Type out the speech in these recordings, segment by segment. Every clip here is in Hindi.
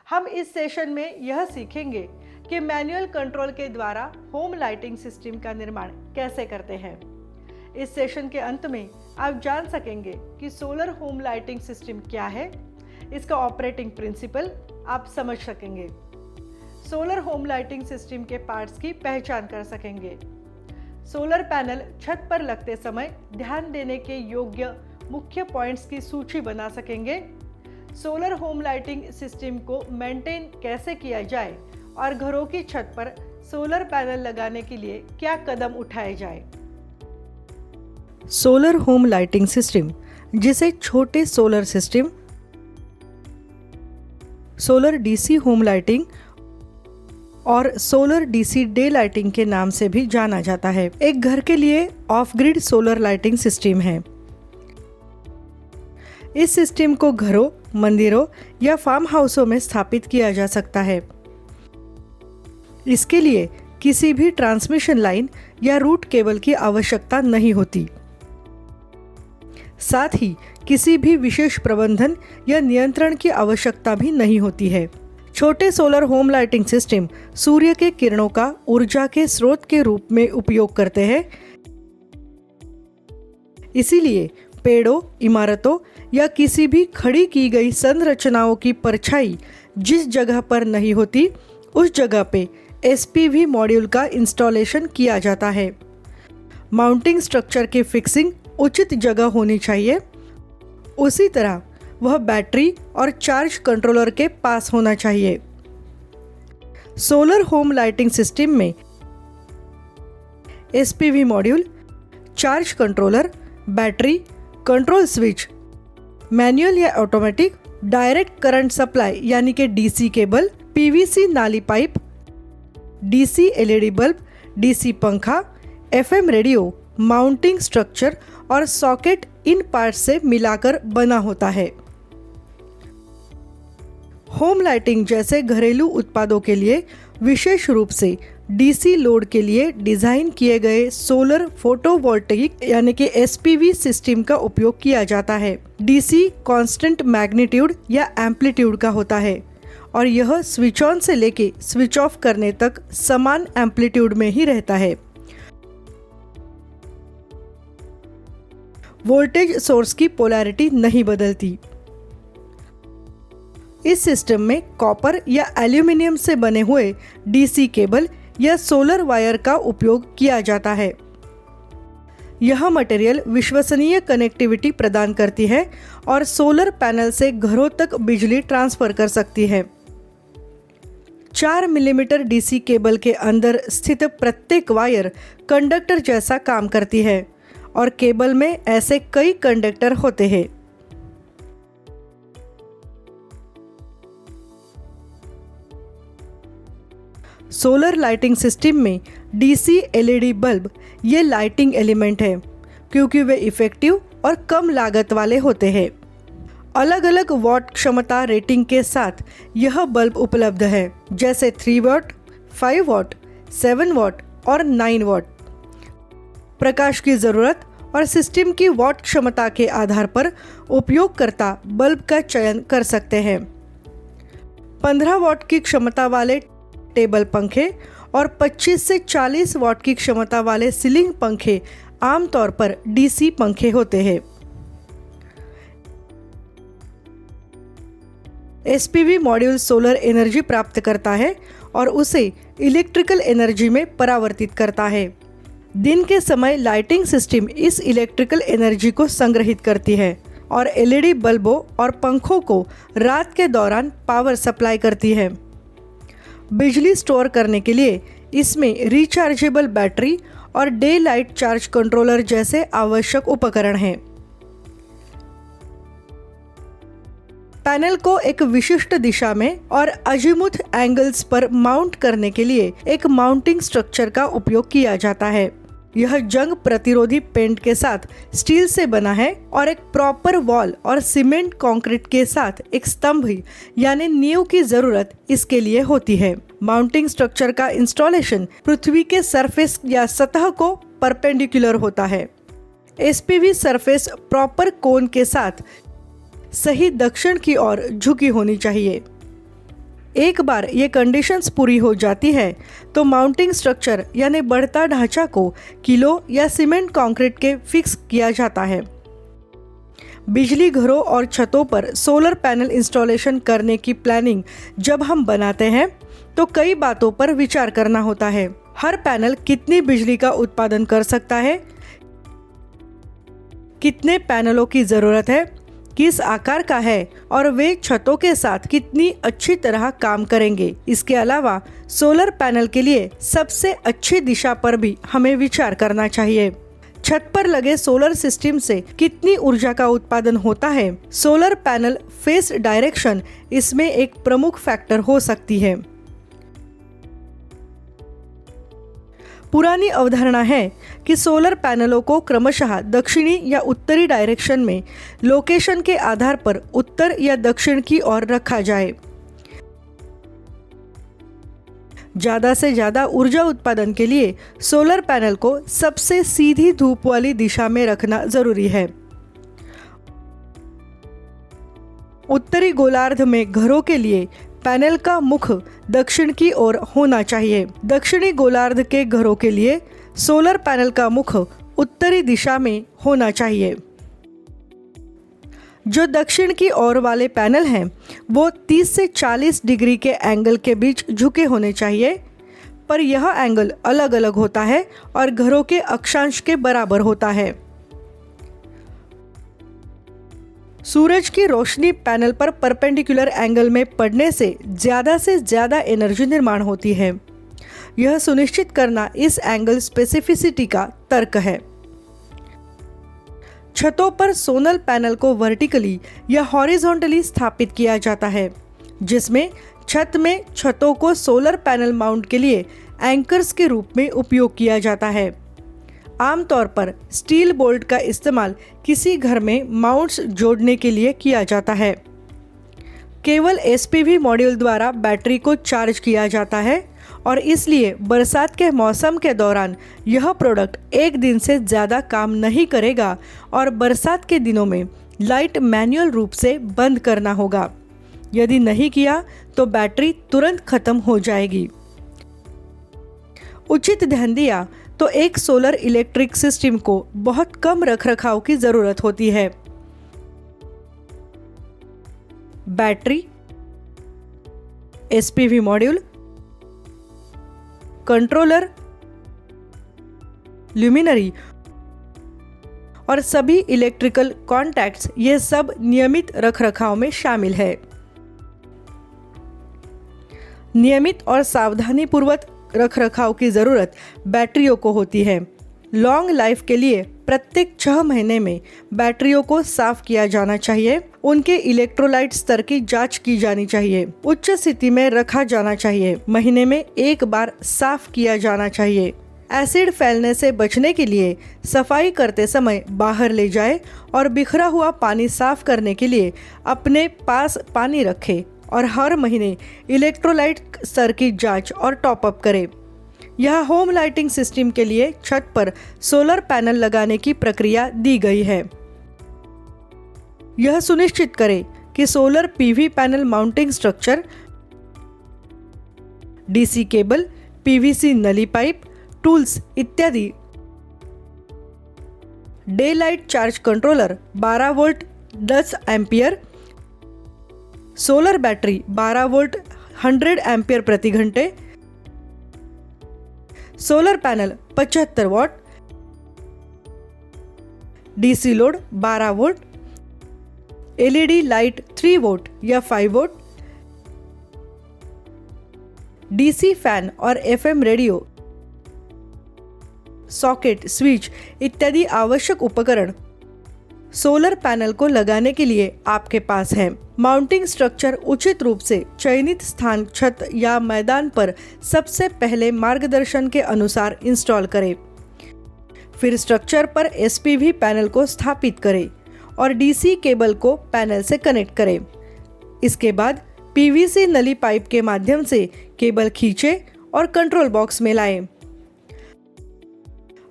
हम इस सेशन में यह सीखेंगे कि मैनुअल कंट्रोल के द्वारा होम लाइटिंग सिस्टम का निर्माण कैसे करते हैं। इस सेशन के अंत में आप जान सकेंगे कि सोलर होम लाइटिंग सिस्टम क्या है, इसका ऑपरेटिंग प्रिंसिपल आप समझ सकेंगे। सोलर होम लाइटिंग सिस्टम के पार्ट्स की पहचान कर सकेंगे। सोलर पैनल छत पर लगते समय ध्यान देने के योग्य मुख्य पॉइंट्स की सूची बना सकेंगे। सोलर होम लाइटिंग सिस्टम को मेंटेन कैसे किया जाए और घरों की छत पर सोलर पैनल लगाने के लिए क्या कदम उठाए जाए। सोलर होम लाइटिंग सिस्टम, जिसे छोटे solar system, solar DC home lighting और सोलर डीसी डे लाइटिंग के नाम से भी जाना जाता है, एक घर के लिए of grid solar lighting system है। इस सिस्टम को घरों, मंदिरों या फार्म हाउसों में स्थापित किया जा सकता है। इसके लिए किसी भी ट्रांसमिशन लाइन या रूट केबल की आवश्यकता नहीं होती। साथ ही किसी भी विशेष प्रबंधन या नियंत्रण की आवश्यकता भी नहीं होती है। छोटे सोलर होम लाइटिंग सिस्टम सूर्य के किरणों का ऊर्जा के स्रोत के रूप में उपयोग करते हैं। इसीलिए पेड़ों, इमारतों या किसी भी खड़ी की गई संरचनाओं की परछाई जिस जगह पर नहीं होती, उस जगह पे एसपीवी मॉड्यूल का इंस्टॉलेशन किया जाता है। माउंटिंग स्ट्रक्चर की फिक्सिंग उचित जगह होनी चाहिए। उसी तरह वह बैटरी और चार्ज कंट्रोलर के पास होना चाहिए। सोलर होम लाइटिंग सिस्टम में SPV module, charge controller, battery, control switch, manual या ऑटोमेटिक, डायरेक्ट करंट सप्लाई यानी कि डीसी केबल, पीवीसी नाली pipe, DC LED bulb, DC पंखा, एफएम रेडियो, माउंटिंग स्ट्रक्चर और सॉकेट इन पार्ट्स से मिलाकर बना होता है। होम लाइटिंग जैसे घरेलू उत्पादों के लिए विशेष रूप से डीसी लोड के लिए डिजाइन किए गए सोलर फोटोवोल्टेइक यानी कि एसपीवी सिस्टम का उपयोग किया जाता है। डीसी कांस्टेंट मैग्नीट्यूड या एम्पलीट्यूड का होता है और यह स्विच ऑन से लेके स्विच ऑफ करने तक समान एम्पलीट्यूड में ही रहता है। वोल्टेज सोर्स की पोलैरिटी नहीं बदलती। इस सिस्टम में कॉपर या एल्यूमिनियम से बने हुए डीसी केबल या सोलर वायर का उपयोग किया जाता है। यह मटेरियल विश्वसनीय कनेक्टिविटी प्रदान करती है और सोलर पैनल से घरों तक बिजली ट्रांसफर कर सकती है। 4 मिलीमीटर डीसी केबल के अंदर स्थित प्रत्येक वायर कंडक्टर जैसा काम करती है और केबल में ऐसे कई कंडक्टर होते हैं। सोलर लाइटिंग सिस्टम में डीसी एलईडी बल्ब ये लाइटिंग एलिमेंट है क्योंकि वे इफेक्टिव और कम लागत वाले होते हैं। अलग अलग वॉट क्षमता रेटिंग के साथ यह बल्ब उपलब्ध है, जैसे 3 वॉट, 5 वॉट, 7 वॉट और 9 वॉट। प्रकाश की ज़रूरत और सिस्टम की वॉट क्षमता के आधार पर उपयोगकर्ता बल्ब का चयन कर सकते हैं। 15 वॉट की क्षमता वाले टेबल पंखे और 25 से 40 वॉट की क्षमता वाले सीलिंग पंखे आमतौर पर डीसी पंखे होते हैं। एसपीवी मॉड्यूल सोलर एनर्जी प्राप्त करता है और उसे इलेक्ट्रिकल एनर्जी में परावर्तित करता है। दिन के समय लाइटिंग सिस्टम इस इलेक्ट्रिकल एनर्जी को संग्रहित करती है और एलईडी बल्बों और पंखों को रात के दौरान पावर सप्लाई करती है। बिजली स्टोर करने के लिए इसमें रिचार्जेबल बैटरी और डे लाइट चार्ज कंट्रोलर जैसे आवश्यक उपकरण हैं। पैनल को एक विशिष्ट दिशा में और अजीमुथ एंगल्स पर माउंट करने के लिए एक माउंटिंग स्ट्रक्चर का उपयोग किया जाता है। यह जंग प्रतिरोधी पेंट के साथ स्टील से बना है और एक प्रॉपर वॉल और सीमेंट कंक्रीट के साथ एक स्तंभ यानी नींव की जरूरत इसके लिए होती है। माउंटिंग स्ट्रक्चर का इंस्टॉलेशन पृथ्वी के सरफेस या सतह को परपेंडिकुलर होता है। एसपीवी सरफेस प्रॉपर कोन के साथ सही दक्षिण की ओर झुकी होनी चाहिए। एक बार ये कंडीशंस पूरी हो जाती है तो माउंटिंग स्ट्रक्चर यानी बढ़ता ढांचा को किलो या सीमेंट कंक्रीट के फिक्स किया जाता है। बिजली घरों और छतों पर सोलर पैनल इंस्टॉलेशन करने की प्लानिंग जब हम बनाते हैं तो कई बातों पर विचार करना होता है। हर पैनल कितनी बिजली का उत्पादन कर सकता है, कितने पैनलों की ज़रूरत है, किस आकार का है और वे छतों के साथ कितनी अच्छी तरह काम करेंगे। इसके अलावा सोलर पैनल के लिए सबसे अच्छी दिशा पर भी हमें विचार करना चाहिए। छत पर लगे सोलर सिस्टम से कितनी ऊर्जा का उत्पादन होता है। सोलर पैनल फेस डायरेक्शन इसमें एक प्रमुख फैक्टर हो सकती है। पुरानी अवधारणा है कि सोलर पैनलों को क्रमशः दक्षिणी या उत्तरी डायरेक्शन में लोकेशन के आधार पर उत्तर या दक्षिण की ओर रखा जाए। ज़्यादा से ज़्यादा ऊर्जा उत्पादन के लिए सोलर पैनल को सबसे सीधी धूप वाली दिशा में रखना जरूरी है। उत्तरी गोलार्ध में घरों के लिए पैनल का मुख दक्षिण की ओर होना चाहिए। दक्षिणी गोलार्ध के घरों के लिए सोलर पैनल का मुख उत्तरी दिशा में होना चाहिए। जो दक्षिण की ओर वाले पैनल हैं वो 30 से 40 डिग्री के एंगल के बीच झुके होने चाहिए, पर यह एंगल अलग अलग होता है और घरों के अक्षांश के बराबर होता है। सूरज की रोशनी पैनल पर परपेंडिकुलर एंगल में पड़ने से ज़्यादा एनर्जी निर्माण होती है। यह सुनिश्चित करना इस एंगल स्पेसिफिसिटी का तर्क है। छतों पर सोलर पैनल को वर्टिकली या हॉरिजॉन्टली स्थापित किया जाता है, जिसमें छत में छतों को सोलर पैनल माउंट के लिए एंकर्स के रूप में उपयोग किया जाता है। आमतौर पर स्टील बोल्ट का इस्तेमाल किसी घर में माउंट्स जोड़ने के लिए किया जाता है। केवल एसपीवी मॉड्यूल द्वारा बैटरी को चार्ज किया जाता है और इसलिए बरसात के मौसम के दौरान यह प्रोडक्ट एक दिन से ज़्यादा काम नहीं करेगा और बरसात के दिनों में लाइट मैन्युअल रूप से बंद करना होगा। यदि नहीं किया तो बैटरी तुरंत खत्म हो जाएगी। उचित ध्यान दिया तो एक सोलर इलेक्ट्रिक सिस्टम को बहुत कम रखरखाव की जरूरत होती है। Battery, SPV module, controller, luminary और सभी इलेक्ट्रिकल कॉन्टैक्ट्स ये सब नियमित रखरखाव में शामिल है। नियमित और सावधानीपूर्वक रखरखाव की ज़रूरत बैटरियों को होती है। लॉन्ग लाइफ के लिए प्रत्येक 6 महीने में बैटरियों को साफ किया जाना चाहिए। उनके इलेक्ट्रोलाइट स्तर की जांच की जानी चाहिए। उच्च स्थिति में रखा जाना चाहिए। महीने में एक बार साफ किया जाना चाहिए। एसिड फैलने से बचने के लिए सफाई करते समय बाहर ले जाए और बिखरा हुआ पानी साफ करने के लिए अपने पास पानी रखें और हर महीने इलेक्ट्रोलाइट स्तर की जांच और टॉपअप करें। यह होम लाइटिंग सिस्टम के लिए छत पर सोलर पैनल लगाने की प्रक्रिया दी गई है। यह सुनिश्चित करें कि solar PV panel mounting structure, DC cable, PVC नली पाइप, टूल्स इत्यादि, day light charge controller 12 volt 10 ampere, solar battery 12 volt 100 ampere प्रति घंटे, solar panel 75 what, DC load 12 volt, LED light 3 volt या 5 वोल्ट, डीसी फैन और एफएम रेडियो, सॉकेट, स्विच इत्यादि आवश्यक उपकरण सोलर पैनल को लगाने के लिए आपके पास है। माउंटिंग स्ट्रक्चर उचित रूप से चयनित स्थान, छत या मैदान पर सबसे पहले मार्गदर्शन के अनुसार इंस्टॉल करें। फिर स्ट्रक्चर पर एसपीवी पैनल को स्थापित करें और डीसी केबल को पैनल से कनेक्ट करें। इसके बाद पीवीसी नली पाइप के माध्यम से केबल खींचे और कंट्रोल बॉक्स में लाएं।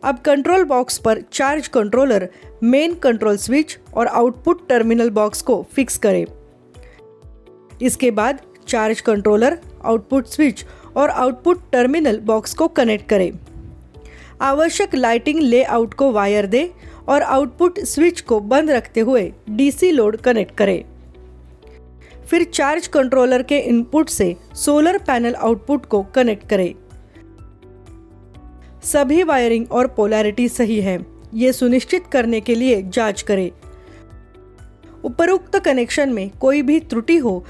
अब कंट्रोल बॉक्स पर charge controller, main control switch और आउटपुट टर्मिनल बॉक्स को फिक्स करें। इसके बाद चार्ज कंट्रोलर, आउटपुट स्विच और आउटपुट टर्मिनल बॉक्स को कनेक्ट करें। आवश्यक लाइटिंग लेआउट को वायर दें और आउटपुट स्विच को बंद रखते हुए डीसी लोड कनेक्ट करें। फिर चार्ज कंट्रोलर के इनपुट से सोलर पैनल आउटपुट को कनेक्ट करें। सभी वायरिंग और पोलैरिटी सही है, ये सुनिश्चित करने के लिए जांच करें। उपरोक्त कनेक्शन में कोई भी त्रुटि हो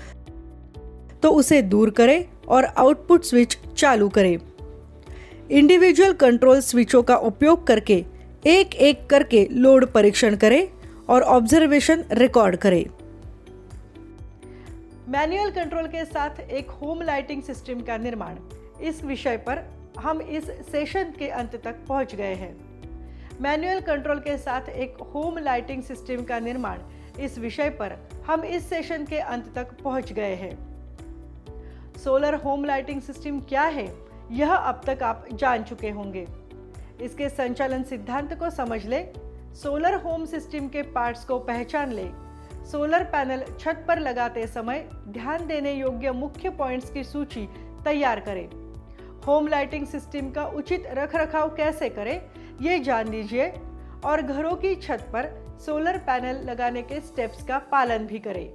तो उसे दूर करें और आउटपुट स्विच चालू करें। इंडिविजुअल कंट्रोल स्विचों का उपयोग करके एक एक करके लोड परीक्षण करें और ऑब्जर्वेशन रिकॉर्ड करें। मैनुअल कंट्रोल के साथ एक होम लाइटिंग सिस्टम का निर्माण, इस विषय पर हम इस सेशन के अंत तक पहुंच गए हैं। मैनुअल कंट्रोल के साथ एक होम लाइटिंग सिस्टम का निर्माण, इस विषय पर हम इस सेशन के अंत तक पहुंच गए हैं। सोलर होम लाइटिंग सिस्टम क्या है, यह अब तक आप जान चुके होंगे। इसके संचालन सिद्धांत को समझ ले, सोलर होम सिस्टम के पार्ट्स को पहचान ले, सोलर पैनल छत पर लगाते समय ध्यान देने योग्य मुख्य पॉइंट्स की सूची तैयार करें। होम लाइटिंग सिस्टम का उचित रखरखाव कैसे करें, ये जान लीजिए और घरों की छत पर सोलर पैनल लगाने के स्टेप्स का पालन भी करें।